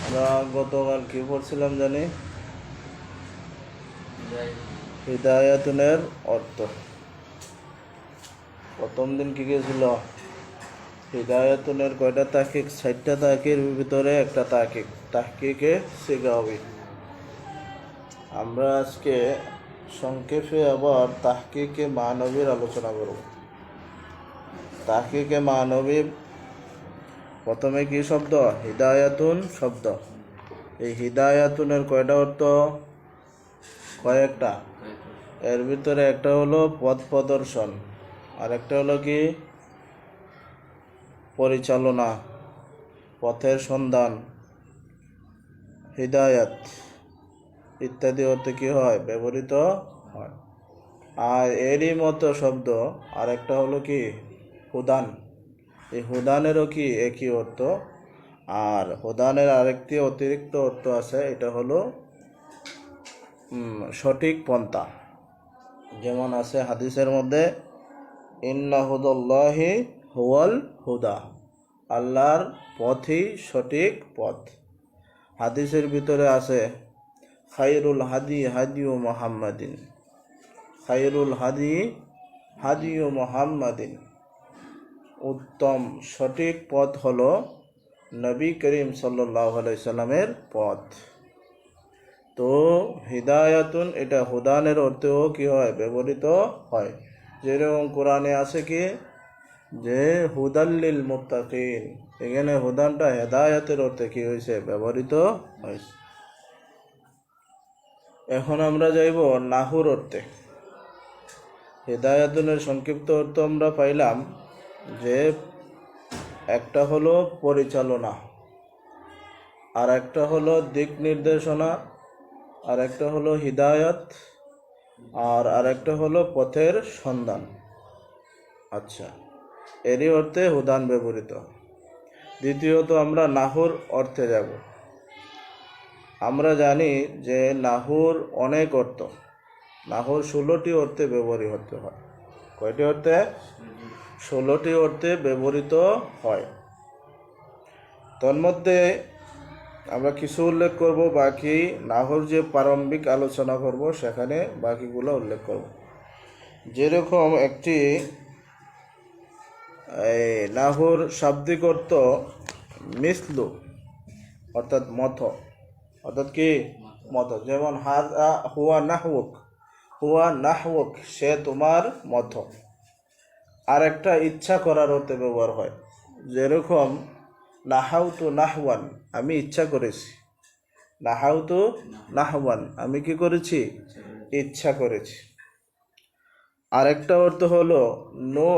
আমরা গতকাল কি পড়ছিলাম জানি? হিদায়াতুনের অর্থ। প্রথম দিন কি গেছিল? হিদায়াতুনের কয়টা তাহকিক? 60টা তাহকির ভিতরে একটা তাহকিক, তাহকিকে সিগাবি। আমরা আজকে সংক্ষেপে আবার তাহকিকে মানবীর আলোচনা করব। তাহকিকে মানবী প্রথমে কি শব্দ? হিদায়াতুন শব্দ। এই হিদায়াতুনের কয়টা অর্থ? কয়েকটা। এর ভিতরে একটা হলো পথ প্রদর্শন, আর একটা হলো কি পরিচালনা, পথের সন্ধান, হিদায়াত ইত্যাদি অর্থে কি হয়? ব্যবহৃত হয়। আর এরই মতো শব্দ আর একটা হলো কি হুদান। এই হুদানেরও কি একই অর্থ, আর হুদানের আরেকটি অতিরিক্ত অর্থ আছে, এটা হলো সঠিক পন্থা। যেমন আছে হাদিসের মধ্যে, ইন্না হুদাল্লাহি হুয়াল হুদা, আল্লাহর পথই সঠিক পথ। হাদিসের ভিতরে আছে খায়রুল হাদি হাদিউ মুহাম্মাদিন, খায়রুল হাদি হাদিউ মুহাম্মাদিন, উত্তম সঠিক পথ হলো নবী করিম সাল্লাল্লাহু আলাইহি সাল্লামের পথ। তো হিদায়াতুন এটা হুদানের অর্থেও কি হয়? ব্যবহৃত হয়। যেরকম কোরআনে আছে কি যে হুদাল্লিল মুত্তাকিন, এখানে হুদানটা হেদায়াতের অর্থে কি হয়েছে? ব্যবহৃত হয়েছে। এখন আমরা যাইব নাহুর অর্থে। হিদায়াতুনের সংক্ষিপ্ত অর্থ আমরা পাইলাম যে একটা হলো পরিচালনা, আর একটা হলো দিক নির্দেশনা, আর একটা হলো হিদায়াত, আর আরেকটা হলো পথের সন্ধান। আচ্ছা, এরই অর্থে হুদান ব্যবহৃত। দ্বিতীয়ত আমরা নাহুর অর্থে যাব। আমরা জানি যে নাহুর অনেক অর্থ, নাহুর 16টি অর্থে ব্যবহৃত হয়। কয়টি অর্থে? 16টি অর্থে ব্যবহৃত হয়। তন্মধ্যে আমরা কিছু উল্লেখ করব, বাকি নাহুর যে প্রারম্ভিক আলোচনা করব সেখানে বাকিগুলো উল্লেখ করব। যেরকম একটি নাহুর শাব্দিক অর্থ মিসলু, অর্থাৎ মত, অর্থাৎ কি মত। যেমন হাযা হুয়া নাহউক, হুয়া নাহউক, সে তোমার মত। আর একটা ইচ্ছা করার অর্থে ব্যবহার হয়। যেরকম নাহাউতু নাহওয়ান, আমি ইচ্ছা করেছি। নাহাউতু নাহওয়ান, আমি কি করেছি? ইচ্ছা করেছি। আরেকটা অর্থ হলো নো,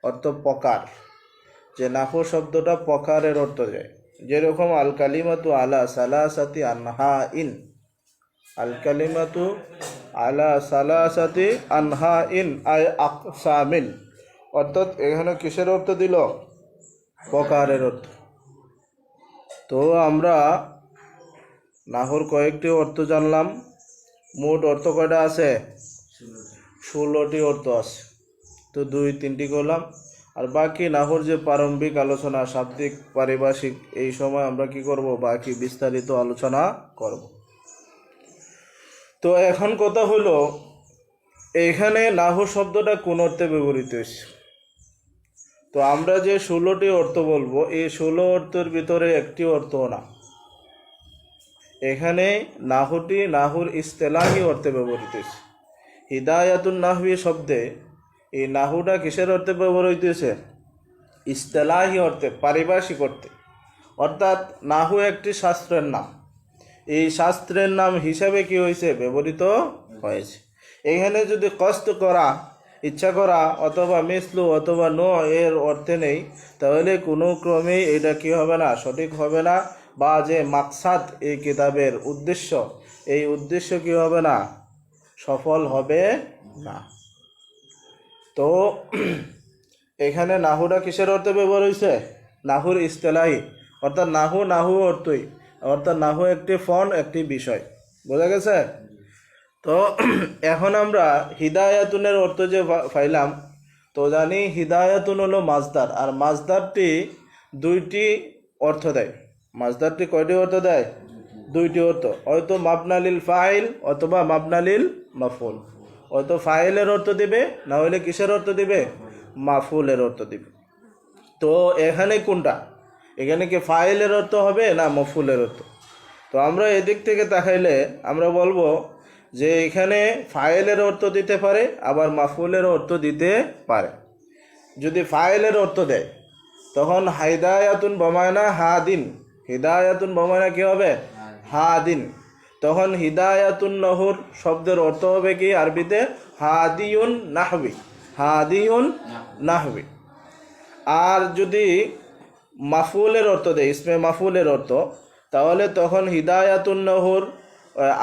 অর্থ প্রকার। যে নাহু শব্দটা প্রকারের অর্থ যায়। যেরকম আল কালিমাতু আলা সালাসাতি আনহা ইন, আল কালিমাতু আলা সালাসাতি আনহা ইন আই আকসামিন, অর্থাৎ এখানে কিসের অর্থ দিল? প্রকারের অর্থ। তো আমরা নাহুর কয়েকটি অর্থ জানলাম। মোট অর্থ কয়টা আছে? 16টি অর্থ আছে। তো 2-3টি করলাম, আর বাকি নাহুর যে প্রারম্ভিক আলোচনা, শাব্দিক পারিভাষিক, এই সময় আমরা কি করব? বাকি বিস্তারিত আলোচনা করব। তো এখন কথা হলো, এখানে নাহু শব্দটা কোন অর্থে ব্যবহৃত হয়েছে? তো আমরা যে 16টি অর্থ বলবো, এই 16 অর্থের ভিতরে একটি অর্থ না। এখানে নাহুটি নাহুর ইস্তেলাহি অর্থে ব্যবহৃত হয়েছে। হিদায়াতুন নাহবি শব্দে এই নাহুটা কিসের অর্থে ব্যবহৃত হয়েছে? ইস্তেলাহি অর্থে, পারিভাষিক অর্থে। অর্থাৎ নাহু একটি শাস্ত্রের নাম, এই শাস্ত্রের নাম হিসাবে কি হয়েছে? ব্যবহৃত হয়েছে। এখানে যদি কষ্ট করা, ইচ্ছা করা, অথবা মিসলু অথবা নো এর অর্থে নেই, তাহলে কোনো ক্রমেই এটা কি হবে না? সঠিক হবে না। বা যে মাকসাদ, এই কিতাবের উদ্দেশ্য, এই উদ্দেশ্য কি হবে না? সফল হবে না। তো এখানে নাহুটা কিসের অর্থে ব্যবহার হয়েছে? নাহুর ইস্তেলাহি, অর্থাৎ নাহু নাহু অর্থই, অর্থাৎ নাহু একটি ফন, একটি বিষয়। বোঝা গেছে? তো এখন আমরা হিদায়াতুনের অর্থ যে পাইলাম, তো জানি হিদায়াতুন হলো মাজদার, আর মাজদারটি 2টি অর্থ দেয়। মাসদারটি কয়টি অর্থ দেয়? দুইটি অর্থ, হয়তো মাবনালিল ফাইল অথবা মাবনালিল মাফুল। হয়তো ফাইলের অর্থ দিবে, না হলে কিসের অর্থ দিবে? মাফুলের অর্থ দিবে। তো এখানে কোনটা? এখানে কি ফাইলের অর্থ হবে না মাফুলের অর্থ? তো আমরা এদিক থেকে তাকাইলে আমরা বলবো যে এখানে ফাইলের অর্থ দিতে পারে, আবার মাফুলের অর্থ দিতে পারে। যদি ফাইলের অর্থ দেয় তখন হিদায়াতুন বমায়না হাদিন, হিদায়াতুন বমায়না কি হবে? হাদিন। তখন হিদায়াতুন নহর শব্দের অর্থ হবে কি আরবিতে? হাদিউন নাহবি, হাদিউন নাহবি। আর যদি মাফুলের অর্থ দেয়, ইসমে মাফুলের অর্থ, তাহলে তখন হিদায়াতুন নহর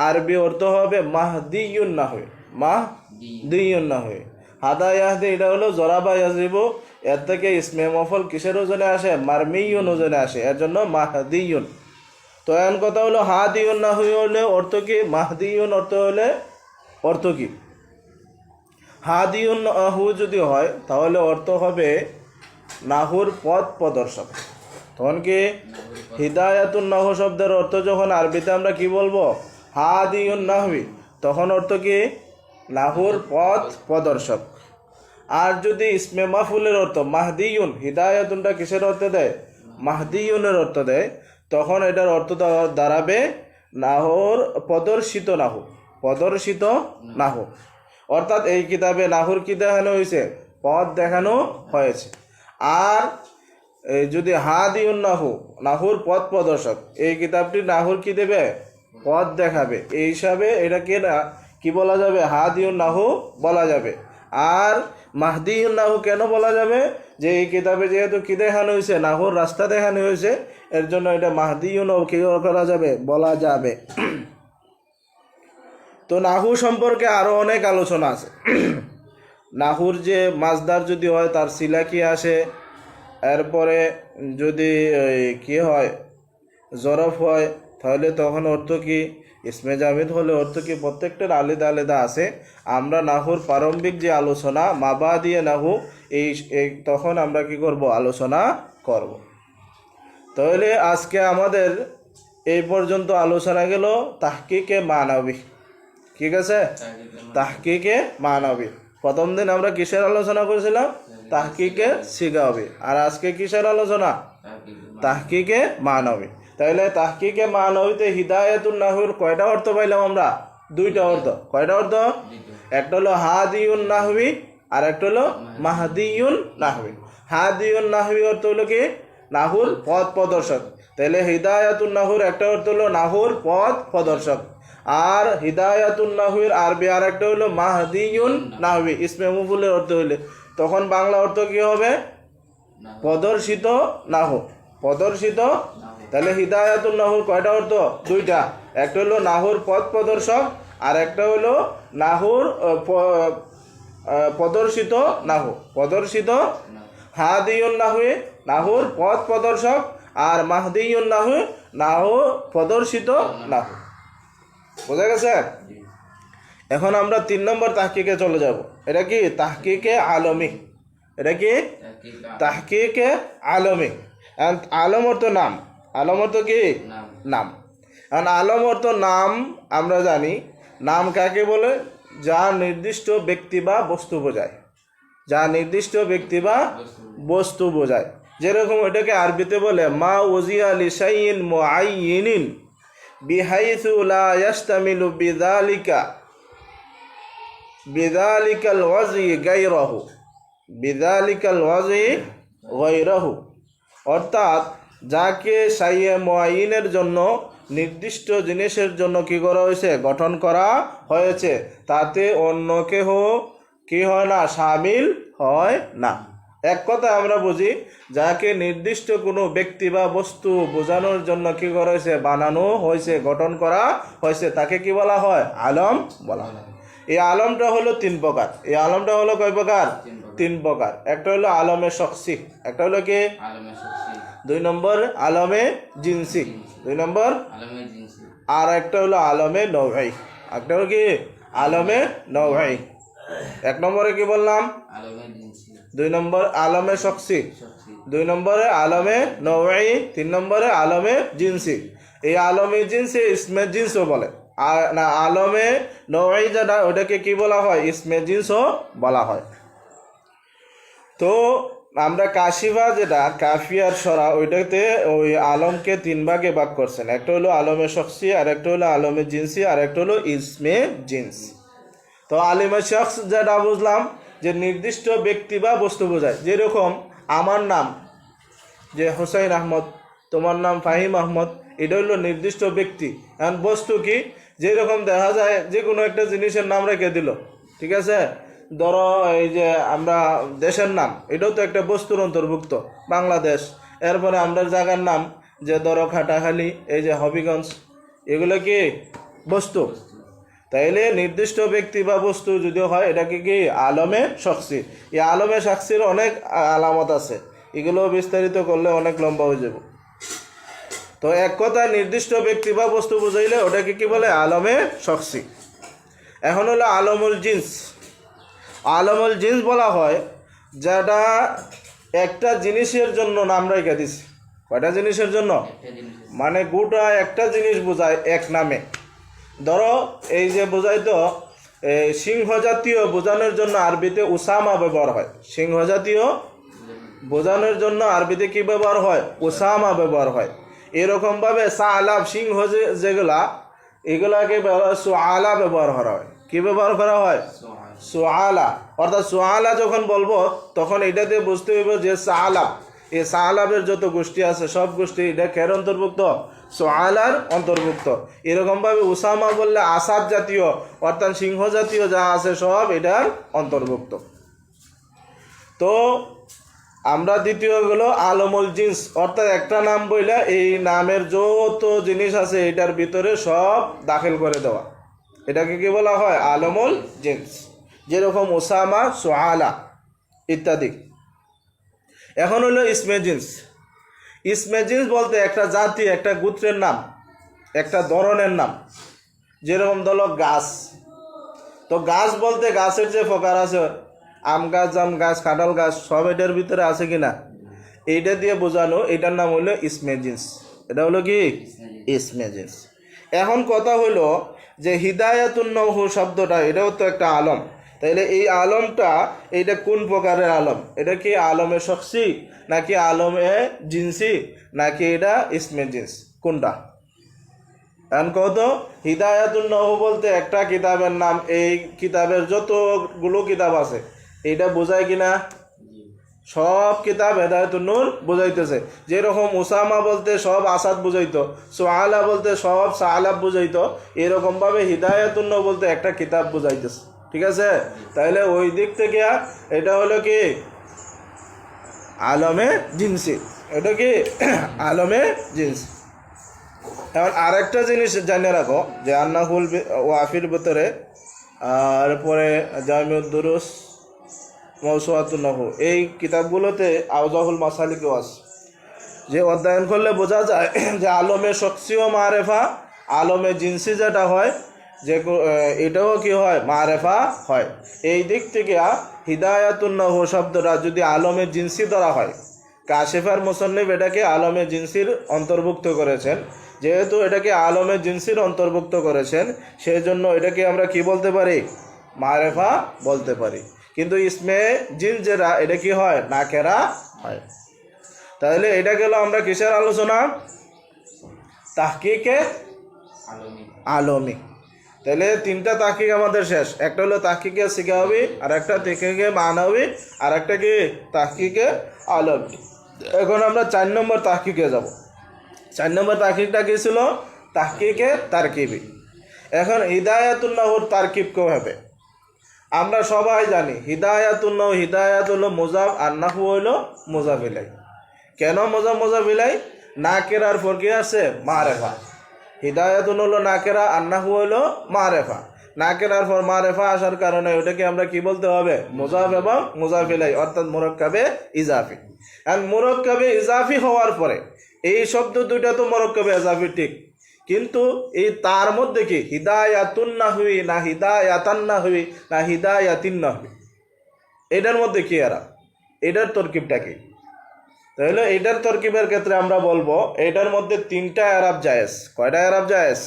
আরবি অর্থ হবে মাহদিউন নাহবি, মাহদিউন নাহবি। হাদা ইয়াহদি এটা হলো জরাবা ইয়াজিবু, এর থেকে ইসমে মফল কিসের ওজনে আসে? মারমিউন ওজনে আসে, এর জন্য মাহদিউন। তো এমন কথা হলো হাদিউন নাহবি হলে অর্থ কি? মাহদিউন অর্থ হলে অর্থ কি? হাদিউন নাহু যদি হয় তাহলে অর্থ হবে নাহুর পথ প্রদর্শক। তখন কি হিদায়াতুন নাহু শব্দের অর্থ যখন আরবিতে আমরা কি বলবো? হাদিউন নাহবি, তখন অর্থ কি? নাহুর পথ প্রদর্শক। আর যদি ইসমে মাফুলের অর্থ মাহদিউন, হিদায়াতুনটা কিসের অর্থ দেয়? মাহদিউনের অর্থ দেয়, তখন এটার অর্থ দাঁড়াবে নাহুর প্রদর্শিত নাহু, প্রদর্শিত নাহু। অর্থাৎ এই কিতাবে নাহুর কি দেখানো হয়েছে? পথ দেখানো হয়েছে। আর যদি হাদিউন নাহু, নাহুর পথ প্রদর্শক, এই কিতাবটি নাহুর কি দেবে? পথ দেখাবে। এই হিসাবে এটাকে কি বলা যাবে? হাদিউন নাহু বলা যাবে। আর মাহদিউন নাহু কেন বলা যাবে? যে এই কিতাবে যেহেতু কি দেখানো হয়েছে? নাহুর রাস্তা দেখানো হয়েছে, এর জন্য এটা মাহদিউন কি করা যাবে? বলা যাবে। তো নাহু সম্পর্কে আরো অনেক আলোচনা আছে। নাহুর যে মাসদার যদি হয় তার সিলা কি আসে, এরপরে যদি কি হয় জরফ হয় তাহলে তখন অর্থ কি, ইসমে জামিদ হলে অর্থ কি, প্রত্যেকটার আলাদা আলাদা আছে। আমরা নাহুর প্রারম্ভিক যে আলোচনা মাবা দিয়ে নাহু, এই তখন আমরা কি করব? আলোচনা করব। তাহলে আজকে আমাদের এই পর্যন্ত আলোচনা গেল তাহকিকে মানবী। ঠিক আছে, তাহকিকে মানবী। প্রথম দিন আমরা কিসের আলোচনা করেছিলাম? তাহকিকে সিগাবি। আর আজকে কিসের আলোচনা? তাহকিকে মানবী। তাহলে তাহকিকে মানবীতে হিদায়াতুন নাহবির কয়টা অর্থ পাইলাম আমরা? দুইটা অর্থ। কয়টা অর্থ? একটা হলো হাদিউন নাহবি, আর একটা হলো মাহদিউন নাহবি। হাদিউন নাহবি অর্থ হলো কি? নাহুর পথ প্রদর্শক। তাহলে হিদায়াতুন নাহুর একটা অর্থ হলো নাহুর পথ প্রদর্শক। আর হিদায়াতুন নাহবির আরবি আর একটা হলো মাহদিউন নাহবি, ইসমে মাফউলের অর্থ হইলে তখন বাংলা অর্থ কি হবে? প্রদর্শিত নাহু, প্রদর্শিত। তাহলে হিদায়াতুন নাহুর কয়টা অর্থ? দুইটা। একটা হলো নাহুর পথ প্রদর্শক, আর একটা হলো নাহুর প্রদর্শিত নাহু, প্রদর্শিত। হাদিউন নাহু নাহুর পথ প্রদর্শক, আর মাহদিউন নাহু নাহু প্রদর্শিত নাহু। বোঝা গেছে? এখন আমরা 3 নম্বর তাহকিকে চলে যাব। এটা কি? তাহকিকে আলমী। এটা কি? তাহকিকে আলমী। আলম অর্থ নাম। আলম অর্থ কি? নাম। আর আলম অর্থ নাম আমরা জানি। নাম কাকে বলে? যা নির্দিষ্ট ব্যক্তি বা বস্তু বোঝায়, যা নির্দিষ্ট ব্যক্তি বা বস্তু বোঝায়। যেরকম এটাকে আরবিতে বলে মা উজিয়া লিশাইইন মুআইয়িনিন বিহাইসু লা ইয়াশতামিলু বিযালিকাল ওয়াজি গায়রাহু, বিযালিকাল ওয়াজি গায়রাহু। অর্থাৎ যাকে শাইয়ে মুআইয়িনের জন্য, নির্দিষ্ট জিনিসের জন্য কি করা হয়েছে? গঠন করা হয়েছে, তাতে অন্য কেহ কি হয় না? শামিল হয় না। এক কথা আমরা বুঝি, যাকে নির্দিষ্ট কোনো ব্যক্তি বা বস্তু বোঝানোর জন্য কি করা হয়েছে? বানানো হয়েছে, গঠন করা হয়েছে, তাকে কি বলা হয়? আলম বলা হয়। এই আলমটা হলো 3 প্রকার। এই আলমটা হলো কয় প্রকার? 3 প্রকার। একটা হলো আলমে শখসি, একটা হলো কি? 2 নম্বর আলমে জিনসি, 2 নম্বর। আর একটা হলো আলমে নওঈ, একটা হলো কি? আলমে নওঈ। 1 নম্বরে কি বললাম? 2 নম্বর আলমে শখসি, 2 নম্বরে আলমে নওয়ী, 3 নম্বরে আলমে জিনসি। এই আলমে জিনসি ইসমে জিনসও বলে, আর না আলমে নওয়ী যেটা ওটাকে কি বলা হয়, ইসমে জিনসও বলা হয়। তো আমরা কাশিফা যেটা কাফিয়ার সরা ওইটাতে ওই আলমকে 3 ভাগে ভাগ করছেন, একটা হলো আলমে শখসি, আর একটা হলো আলমে জিনসি, আর একটা হলো ইসমে জিন্স। তো আলিমে শখস যেটা বুঝলাম যে নির্দিষ্ট ব্যক্তি বা বস্তু বোঝায়, যেরকম আমার নাম যে হোসাইন আহমদ, তোমার নাম ফাহিম আহমদ, এটা হলো নির্দিষ্ট ব্যক্তি। এখন বস্তু কি, যেরকম দেখা যায় যে কোনো একটা জিনিসের নাম রেখে দিল, ঠিক আছে। ধরো এই যে আমরা দেশের নাম, এটাও তো একটা বস্তুর অন্তর্ভুক্ত, বাংলাদেশ। এরপরে আমরা জায়গার নাম, যে ধরো খাটাখালি, এই যে হবিগঞ্জ, এগুলো কি বস্তু। তাইলে নির্দিষ্ট ব্যক্তি বা বস্তু যদিও হয়, এটাকে কি আলমে শখসি। এই আলমে শখসির অনেক আলামত আছে, এগুলো বিস্তারিত করলে অনেক লম্বা হয়ে যাব। তো এক কথা নির্দিষ্ট ব্যক্তি বা বস্তু বুঝাইলে ওটাকে কি বলে, আলমে শখসি। এখন হলো আলমুল জিন্স। আলমুল জিন্স বলা হয় যেটা একটা জিনিসের জন্য নাম রেখে দিছে। কয়টা জিনিসের জন্য, মানে গোটা একটা জিনিস বোঝায় এক নামে। ধরো এই যে বোঝাই তো সিংহ জাতীয় বোঝানোর জন্য আরবিতে উসামা ব্যবহার হয়। সিংহ জাতীয় বোঝানোর জন্য আরবিতে কি ব্যবহার হয়, উসামা ব্যবহার হয়। এরকমভাবে সালাব সিংহ যেগুলা, এগুলাকে সুআলা ব্যবহার করা হয়। কি ব্যবহার করা হয়, সুআলা। অর্থাৎ সুআলা যখন বলবো তখন এটাতে বুঝতে হইব যে সালাব, এই সালাবের যত গোষ্ঠী আছে সব গোষ্ঠী এটা কের অন্তর্ভুক্ত, সুআলার অন্তর্ভুক্ত। এরকমভাবে উসামা বললে আসাদ জাতীয় অর্থাৎ সিংহ জাতীয় যা আছে সব এটার অন্তর্ভুক্ত। তো আমরা দ্বিতীয় হলো আলমুল জিন্স, অর্থাৎ একটা নাম বইলে এই নামের যত জিনিস আছে এটার ভিতরে সব দাখিল করে দেওয়া, এটাকে কি বলা হয়, আলমুল জিন্স। যেরকম ওসামা, সুআলা ইত্যাদি। এখন হলো ইসমে জিন্স। ইসমে জিন্স বলতে একটা জাতি, একটা গোত্রের নাম, একটা ধরনের নাম। যেরকম ধরো গাছ, তো গাছ বলতে গাছের যে প্রকার আছে, আম গাছ, জাম গাছ, কাঁঠাল গাছ, সব এটার ভিতরে আছে কিনা, এইটা দিয়ে বোঝানো, এটার নাম হলো ইসমে জিন্স। এটা হলো কি ইসমে জিন্স। এখন কথা হলো যে হিদায়াতুন নওহু শব্দটা, এটাও তো একটা আলম। তাইলে এই আলমটা এইটা কোন প্রকারের আলম, এটা কি আলমে শখসি নাকি আলমে জিন্সি নাকি এটা ইসমে জিন্স, কোনটা? এখন কত, হিদায়াতুন নওহু বলতে একটা কিতাবের নাম, এই কিতাবের যতগুলো কিতাব আছে এইটা বোঝায় কিনা, সব কিতাব হেদায়াতুন নূর বোঝাইতেছে। যেরকম উসামা বলতে সব আসাদ বুঝাইতো, সুআলা বলতে সব সালাব বুঝাইতো, এরকমভাবে হিদায়াতুন নূর বলতে একটা কিতাব বুঝাইতেছে, ঠিক আছে। তাহলে ওই দিক থেকে এটা হলো কি আলমে জিন্সি, এটা কি আলমে জিন্স। এখন আরেকটা জিনিস জানিয়ে রাখো যে আন্নাহুল ওয়াফির ভিতরে, আর পরে জামিউদ দুরুস, মওসুআতুন নহু, এই কিতাবগুলোতে আওজাহুল মাসালিকও আছে, যে অধ্যয়ন করলে বোঝা যায় যে আলমে শখসি ও মারেফা, আলমে জিন্সি যেটা হয় যে এটাও কি হয়, মারেফা হয়। এই দিক থেকে হিদায়াতুন নহু শব্দটা যদি আলমে জিন্সি ধরা হয়, কাশিফার মুসন্নিফ এটাকে আলমে জিন্সির অন্তর্ভুক্ত করেছেন। যেহেতু এটাকে আলমে জিন্সির অন্তর্ভুক্ত করেছেন, সেই জন্য এটাকে আমরা কি বলতে পারি, মারেফা বলতে পারি। কিন্তু ইসমে জিন্স যেটা, এটা কি হয়, নাকেরা হয়। তাহলে এটা গেল আমরা কিসের আলোচনা, তাহকিকে আলমি। তাহলে 3টা তাহকিক আমাদের শেষ। একটা হলো তাহকিকে সিগাবি, আর একটা তাহকিকে মানাবি, আর একটা কি তাহকিকে আলমি। এখন আমরা 4 নম্বর তাহকিকে যাব। 4 নম্বর তাহকিকটা কি ছিল, তাহকিকে তারকিবি। এখন হিদায়াতুন নহুর তারকিব কেউ হবে, আমরা সবাই জানি হিদায়াতুন নহু, হিদায়াত হলো মুজাফ আর নাহু হলো মুজাফ ইলাই। কেন মুজাফ ইলাই, নাকেরার পর কি আছে, মারেফা। হিদায়াতুন হলো নাকেরা আর নাহু হলো মারেফা। নাকেরার পর মারেফা আসার কারণে ওটাকে আমরা কি বলতে হবে, মুজাফ এবং মুজাফ ইলাই, অর্থাৎ মুরাক্কাবে ইজাফি। আর মুরাক্কাবে ইজাফি হওয়ার পরে এই শব্দ দুইটা তো মুরাক্কাবে ইজাফি ঠিক, কিন্তু এই তার মধ্যে কি হিদায়াতুন নাহবি না হিদায়াতান নাহবি না হিদায়াতিন নাহবি, এটার মধ্যে কি এরা, এটার তরকিবটা কি? তাহলে এটার তরকিবের ক্ষেত্রে আমরা বলবো এটার মধ্যে 3টা এরাব জায়েজ। কয়টা এরাব জায়েজ?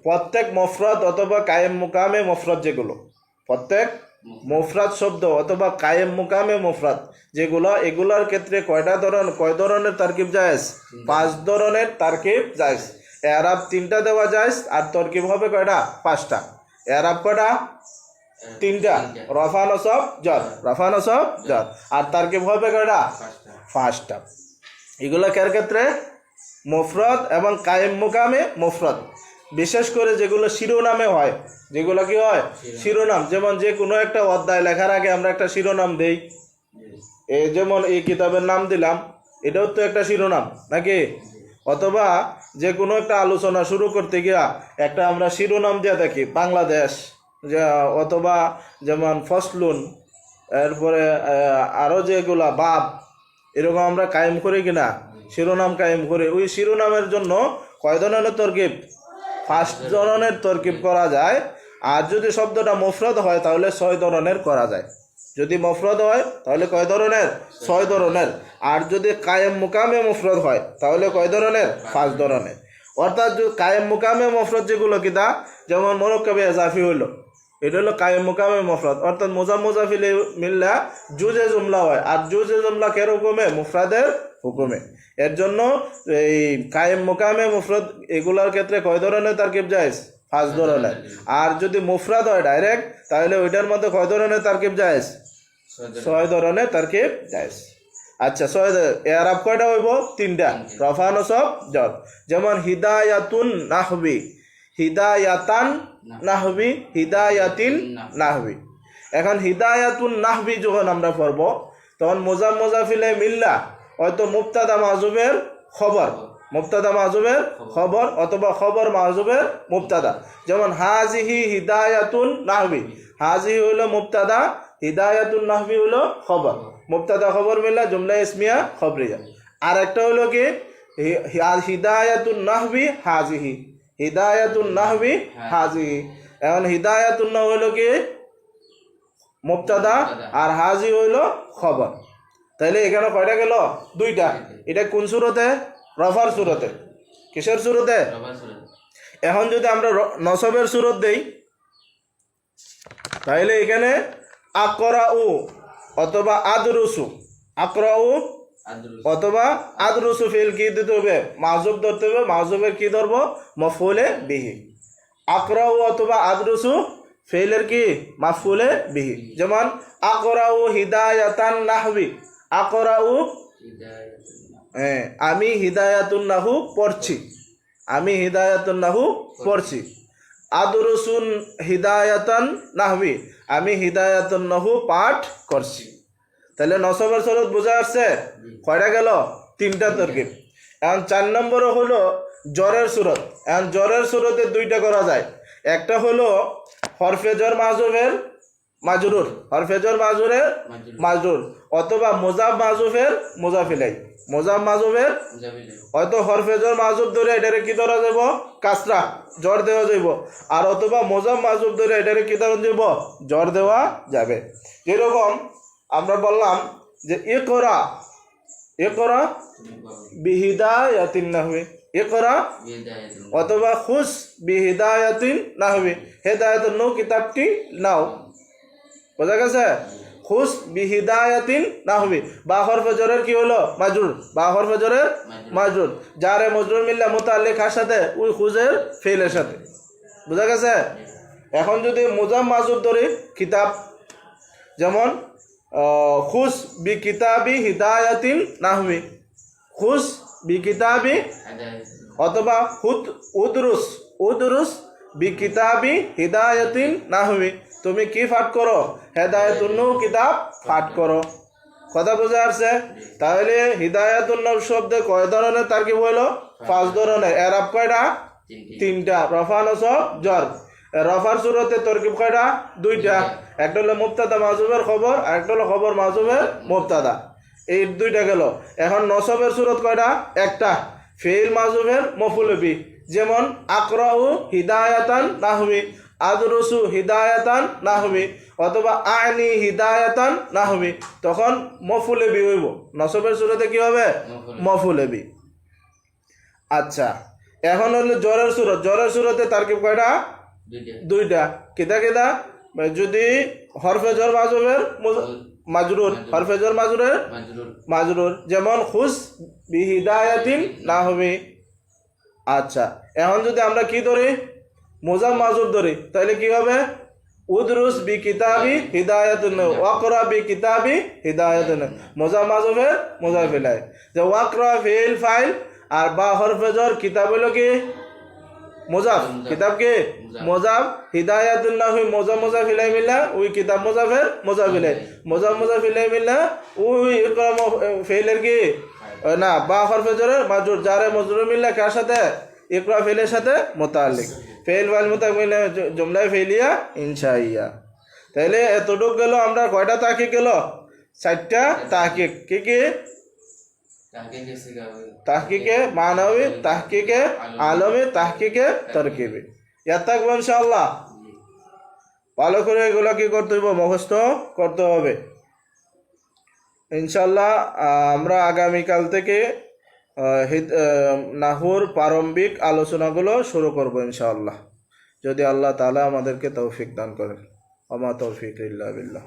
প্রত্যেক মফরদ অথবা কায়েম মুকামে মফরদ যেগুলো, প্রত্যেক মুফরাদ শব্দ অথবা কায়েম মুকামে মুফরাদ যেগুলো, এগুলোর ক্ষেত্রে কয় ধরনের তারকিব জায়েজ? 5 ধরনের তারকিব জায়েজ। এরাব 3টা দেওয়া জায়েজ আর তরকিব হবে কয়টা? 5টা। এরাব কয়টা? 3টা, রফা নসব জর, রফা নসব জর। আর তারকিব হবে কয়টা? 5টা। এগুলো কার ক্ষেত্রে? মুফরদ এবং কায়েম মুকামে মুফরদ, বিশেষ করে যেগুলো শিরোনামে হয়। যেগুলো কি হয়? শিরোনাম। যেমন যে কোনো একটা অধ্যায় লেখার আগে আমরা একটা শিরোনাম দেই, যেমন এই কিতাবের নাম দিলাম, এটাও তো একটা শিরোনাম নাকি? অথবা যে কোনো একটা আলোচনা শুরু করতে গিয়া একটা আমরা শিরোনাম দিয়ে থাকি, বাংলাদেশ, অথবা যেমন ফসলুন, এরপরে আরও যেগুলা বাব, এরকম আমরা কায়েম করি কিনা, শিরোনাম কায়েম করি। ওই শিরোনামের জন্য কয় ধরনের তরকিব? 5 ধরনের তরকিব করা যায়। আর যদি শব্দটা মুফরদ হয় তাহলে 6 ধরনের করা যায়। যদি মুফরদ হয় তাহলে কয় ধরনের? 6 ধরনের। আর যদি কায়েম মুকামে মুফরদ হয় তাহলে কয় ধরনের? 5 ধরনের। অর্থাৎ কায়েম মুকামে মুফরদ যেগুলো কিতা, যেমন মুরাক্কাবে ইজাফি হলো, এটা হলো কায়েম মুকামে মুফরদ। অর্থাৎ মুজাফ মুজাফিল মিল্লা জুজে জুমলা হয়। আর জুজে জুমলা কের হুকুমে? মুফরাদের হুকুমে। এর জন্য এই কায়েম মুকামে মুফরদ এগুলোর ক্ষেত্রে কয় ধরনের তারকিব জায়েজ? 5 ধরনের। আর যদি মুফরাদ হয় ডাইরেক্ট তাহলে ওইটার মধ্যে কয় ধরনের তারকিব জায়েজ? 6 ধরনের তারকিব জায়েজ। আচ্ছা, 6 এরাব কয়টা হইব? 3টা, রফা নসব জর। যেমন হিদায়াতুন নাহবি, হিদায়াতান নাহবি, হিদায়াতিন নাহবি। এখন হিদায়াতুন নাহবি যখন আমরা পড়ব তখন মুজাফ মুজাফিলে মিল্লা হয়তো মুবতাদা মাযুবের খবর, মুবতাদা মাযুবের খবর অথবা খবর মাযুবের মুবতাদা। যেমন হাজিহি হিদায়াতুন নাহবি, হাজিহি হলো মুবতাদা, হিদায়াতুন নাহবি হলো খবর। মুবতাদা খবর মিল্লা জুমলা ইসমিয়া খবরিয়া। আর একটা হলো কি হিদায়াতুন নাহবি হাজিহি, হিদায়াতুন নাহবি হাজিহি। এখন হিদায়াতুন নাহ হইল কি? মুবতাদা, আর হাজি হইল খবর। তাইলে এখানে কয়টা গেল? 2টা। এটা কোন সূরতে? রফার সূরতে। কিসের সূরতে? এখন যদি আমরা নসবের সূরত দেই তাহলে এখানে আকরাউ অথবা আদরুসু, আকরাউ অথবা আদরুসু ফিল কি দিতে হবে? মাযুব ধরতে হবে। মাযুবের কি ধরবো? মফউলে বিহি। আকরাউ অথবা আদরুসু ফিলের কি? মাফউলে বিহি। যেমন আকরাউ হিদায়াতান নাহবি, আকরাউ আমি হিদায়াতুন নাহু পড়ছি, আমি হিদায়াতুন নাহু পড়ছি। আদরুসুন হিদায়াতান নাহবি, আমি হিদায়াতুন নাহু পাঠ করছি। তাহলে নসবের সূরত বোঝা আসছে? কয়টা গেল? 3টা তরকিব। এখন 4 নম্বর হলো জরের সূরত। এখন জরের সূরতে 2টা করা যায়। একটা হলো হরফে জর মাযুফের মাজরুর, হরফে জর মাজরুরের মাজরুর, অথবা মুজাফ মাযুফের মুজাফিলাই, মুজাফ মাযুফের হয়তো হরফে জর মাযুফ ধরে এটারে কি ধরা যাব? কাসরা, জর দেওয়া যাইব। আর অথবা মুজাফ মাযুফ ধরে এটারে কি ধরা যাব? জর দেওয়া যাবে। যেরকম আমরা বললাম যে ইকরা, ইকরা বিহিদায়াতিন নাহবি, ইকরা অথবা খুশ বিহিদায়াতিন নাহবি, হেদায়াতুন নূহ কিতাবটি নাও। বোঝা গেছে? খুশ বিহিদায়াতিন নাহবি। বা হরফে জরের কি হলো? মাজরুর, বা হরফে জরের মাজরুর। জারে মজরুর মিল্লা মুতাআল্লিক কার সাথে? ওই খুজের ফিলের সাথে। বোঝা গেছে? এখন যদি মুজাফ মাযুফ ধরি কিতাব, যেমন খুশ বি কিতাবি হিদায়াতিন নাহবি, খুশ বি কিতাবি, অথবা উদরুস, উদরুস বি কিতাবি হিদায়াতিন নাহবি, তুমি কি পাঠ করো? হেদায়াতুন নূহ কিতাব পাঠ করো। কথা বোঝা আসছে? তাহলে হিদায়াতুন নূহ শব্দে কয় ধরনের তারকিব হইল? 5 ধরনের। এরাব কয়টা? 3টা, রফা নসব জর। রফার সূরতে তরকিব কয়টা? 2টা। একটা হলো মুবতাদা মাযুবের খবর, আর একটা হলো খবর মাযুবের মুবতাদা। এই 2টা গেল। এখন নসবের সূরত কয়টা? একটা, ফিল মাযুবের মফউল বিহি। যেমন আকরাউ হিদায়াতান নাহবি, আদরুসু হিদায়াতান নাহবি, অথবা আনি হিদায়াতান নাহবি, তখন মফুলে বি হইব। নসবের সুরতে কি হবে? মফুলে বি। আচ্ছা, এখন হলো জ্বরের সুরত। জ্বরের সুরতে তারকিব কয়টা? দুইটা। কিতা কিতা? যদি হরফে জর মাজরুরের মাজরুর, হরফে জর মাজরুরের মাজরুর, যেমন খুস বিহিদায়াতিন নাহবি। আচ্ছা, এখন যদি আমরা কি ধরি? মোজাম মাজুর ধরি, তাহলে কি হবে? উদরুস বি কিতাবি হিদায়াতুন, ওয়াকরা বি কিতাবি হিদায়াতুন। মোজাম মাজুরের মোজা ফিলাই, যে ওয়াকরা ফিল ফাইল, আর বা হরফে জর, কিতাব হলো কি? মোজাফ। কিতাব কি? মোজাফ। হিদায়াতুন নাহবি মোজা মোজা ফিলাই মিলা, ওই কিতাব মোজাফের মোজা ফিলাই, মোজা মোজা ফিলাই মিলা, ওই ইকরা ফেলের কি না, বা হরফে জরের মাজরুর, জারে মজরুর মিললে কার সাথে? ইকরা ফেলের সাথে মুতাআল্লিক। ফেল ওয়াল মুতাআল্লিক মিলে জুমলায় ফেলিয়া ইনশাইয়া। তাহলে এতটুক গেল। আমরা কয়টা তাহকিক গেল? 4টা তাহকিক। কি কি? তাহকিকে মানবী, তাহকিকে আলমী, তাহকিকে তরকিবি। ইয়াদ থাকবো ইনশাআল্লাহ। ভালো করে এগুলো কি করতে হবে? মুখস্থ করতে হবে ইনশাআল্লাহ। আমরা আগামীকাল থেকে নাহুর প্রারম্ভিক আলোচনাগুলো শুরু করব ইনশাআল্লাহ, যদি আল্লাহ তাআলা আমাদেরকে তৌফিক দান করেন। ওয়া মা তৌফিক ইল্লা বিল্লাহ।